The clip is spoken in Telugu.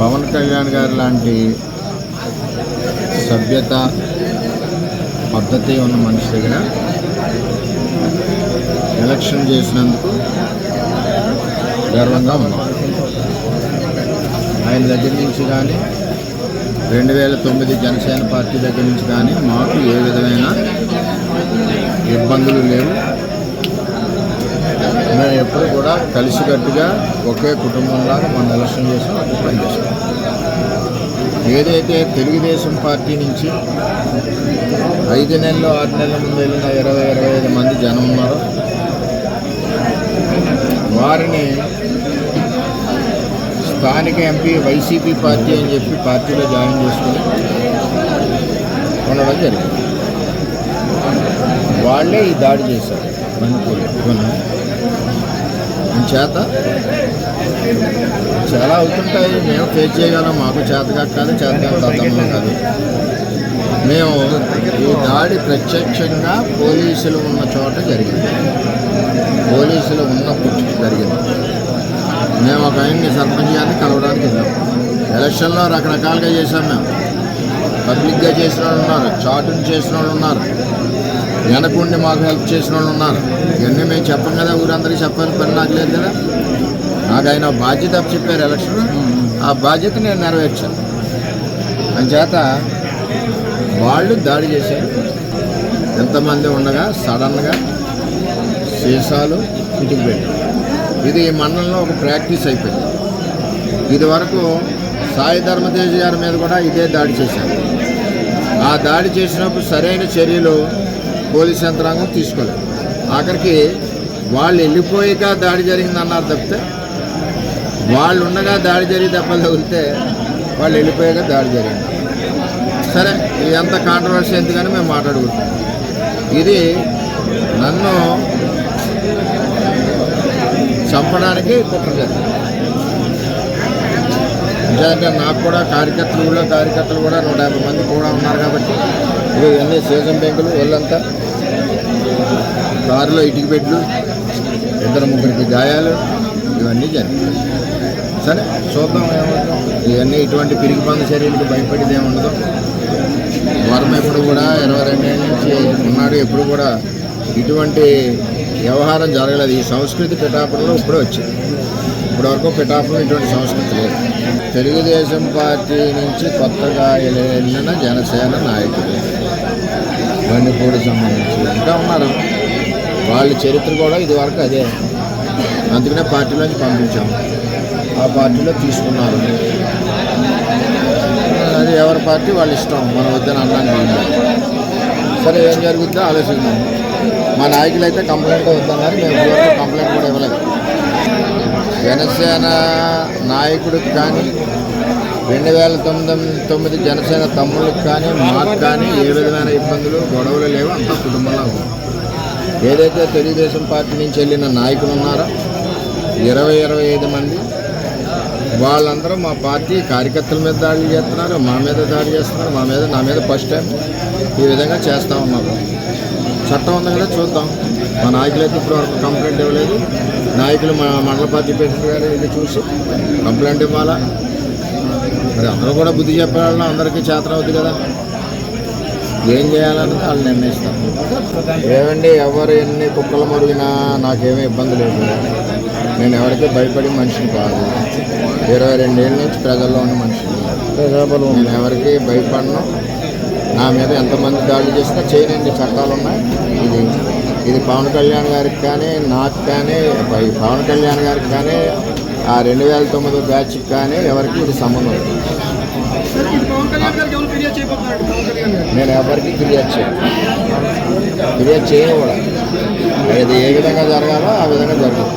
పవన్ కళ్యాణ్ గారు లాంటి సభ్యత పద్ధతి ఉన్న మనిషి దగ్గర ఎలక్షన్ చేసినందుకు గర్వంగా ఉన్నాం. ఆయన దగ్గర నుంచి కానీ 2009 జనసేన పార్టీ దగ్గర నుంచి కానీ మాకు ఏ విధమైన ఇబ్బందులు లేవు. మేము ఎప్పుడు కూడా కలిసికట్టుగా ఒకే కుటుంబంలాగా మనం ఎలక్షన్ చేసాం, అది పనిచేస్తాం. ఏదైతే తెలుగుదేశం పార్టీ నుంచి 5 నెలలు 6 నెలల ముందు వెళ్ళిన 20-25 మంది జనం ఉన్నారో వారిని స్థానిక ఎంపీ వైసీపీ పార్టీ అని చెప్పి పార్టీలో జాయిన్ చేసుకుని ఉండడం జరిగింది. వాళ్ళే ఈ దాడి చేశారు బండిపోయి చేత చాలా అవుతుంటాయి. మేము ఫేస్ చేయగలం, మాకు చేతగా కాదు, చేతగా అర్థంలో కాదు. మేము ఈ దాడి ప్రత్యక్షంగా పోలీసులు ఉన్న చోట జరిగింది, పోలీసులు ఉన్నప్పుడు జరిగింది. మేము ఒక ఆయన్ని సర్పంచ్ గారిని కలవడానికి వెళ్ళాం. ఎలక్షన్లో రకరకాలుగా చేశాం. మేము పబ్లిక్గా చేసిన వాళ్ళు ఉన్నారు, చాటును చేసిన వాళ్ళు ఉన్నారు, వెనకుండి మాకు హెల్ప్ చేసిన వాళ్ళు ఉన్నారు. ఇవన్నీ మేము చెప్పం కదా, ఊరందరికీ చెప్పాలి పని నాకు లేదు కదా. నాకు ఆయన బాధ్యత చెప్పారు ఎలక్షన్, ఆ బాధ్యత నేను నెరవేర్చాను. అంచేత వాళ్ళు దాడి చేశారు. ఎంతమంది ఉండగా సడన్గా సీసాలు ఇటుకు పెట్టారు. ఇది ఈ మండలంలో ఒక ప్రాక్టీస్ అయిపోయింది. ఇది వరకు సాయి ధర్మతేజ్ గారి మీద కూడా ఇదే దాడి చేశారు. ఆ దాడి చేసినప్పుడు సరైన చర్యలు పోలీస్ యంత్రాంగం తీసుకోలేదు. ఆఖరికి వాళ్ళు వెళ్ళిపోయాక దాడి జరిగిందన్నారు తప్పితే వాళ్ళు ఉండగా దాడి జరిగి దెబ్బలు తగిలితే వాళ్ళు వెళ్ళిపోయాక దాడి జరిగింది. సరే, ఇదంతా కాంట్రవర్సీ ఎందుకని మేము మాట్లాడుకుంటున్నాం. ఇది నన్ను చంపడానికి కుట్ర జరిగింది. ఎందుకంటే నాకు కూడా ఊళ్ళో కార్యకర్తలు కూడా 150 మంది కూడా ఉన్నారు కాబట్టి ఇవన్నీ సీజన్ బ్యాంకులు వాళ్ళంతా కారులో ఇటుక బెడ్లు, 2-3 గాయాలు, ఇవన్నీ జరిగాయి. సరే చూద్దాం ఏమవుతాం. ఇవన్నీ ఇటువంటి పిరికి పంద చర్యలకు భయపడేది ఏముండదు. వర్మ ఎప్పుడు కూడా 22 ఏళ్ళ నుంచి ఉన్నాడు, ఎప్పుడు కూడా ఇటువంటి వ్యవహారం జరగలేదు. ఈ సంస్కృతి పిఠాపురంలో ఇప్పుడే వచ్చింది. ఇప్పటివరకు పిఠాపురం ఇటువంటి సంస్కృతి లేదు. తెలుగుదేశం పార్టీ నుంచి కొత్తగా వెళ్ళిన జనసేన నాయకులు బండిపూడి సంబంధించి ఇంకా ఉన్నారు. వాళ్ళ చరిత్ర కూడా ఇదివరకు అదే. అందుకనే పార్టీలోంచి పంపించాము, ఆ పార్టీలో తీసుకున్నారు. అది ఎవరి పార్టీ వాళ్ళ ఇష్టం, మనం వద్దని అన్నాను. సరే ఏం జరుగుతుందో ఆలోచిద్దాం. మా నాయకులు అయితే కంప్లైంట్ వద్దన్నారు, మేము ఇప్పటివరకు కంప్లైంట్ కూడా ఇవ్వలేదు. జనసేన నాయకుడికి కానీ 2009 జనసేన తమ్ముళ్ళకి కానీ మాకు కానీ ఏ విధమైన ఇబ్బందులు గొడవలు లేవు. అంతా కుటుంబంలో ఉంది. ఏదైతే తెలుగుదేశం పార్టీ నుంచి వెళ్ళిన నాయకులు ఉన్నారో 20-25 మంది, వాళ్ళందరూ మా పార్టీ కార్యకర్తల మీద దాడులు చేస్తున్నారు, మా మీద దాడి చేస్తున్నారు, నా మీద ఫస్ట్ టైం ఈ విధంగా చేస్తూ ఉన్నారు. చట్టం ఉంది కదా, చూద్దాం. మా నాయకులు అయితే ఇప్పటివరకు కంప్లైంట్ ఇవ్వలేదు. నాయకులు మా మండల పార్టీ ప్రెసిడెంట్ గారు ఇది చూసి కంప్లైంట్ ఇవ్వాలా. మరి అందరూ కూడా బుద్ధి చెప్పాలన్నా అందరికీ చేతన అవుద్ది కదా. ఏం చేయాలన్నది వాళ్ళు నిర్ణయిస్తారు. ఏమండి, ఎవరు ఎన్ని కుక్కలు మరిగినా నాకేమీ ఇబ్బంది లేదు. నేను ఎవరికీ భయపడి మనిషిని కాదు. 22 ఏళ్ళ నుంచి ప్రజల్లో ఉన్న మనిషిని. నేను ఎవరికి భయపడను. నా మీద ఎంతమంది దాడులు చేసినా చేయనండి, చట్టాలు ఉన్నాయి. ఇది పవన్ కళ్యాణ్ గారికి కానీ నాకు కానీ పవన్ కళ్యాణ్ గారికి కానీ ఆ 2009 బ్యాచ్కి కానీ ఎవరికి ఇది సంబంధం లేదు. నేను ఎవరికి ఫిర్యాదు చేయను కూడా. అది ఏ విధంగా జరగాలో ఆ విధంగా జరుగుతుంది.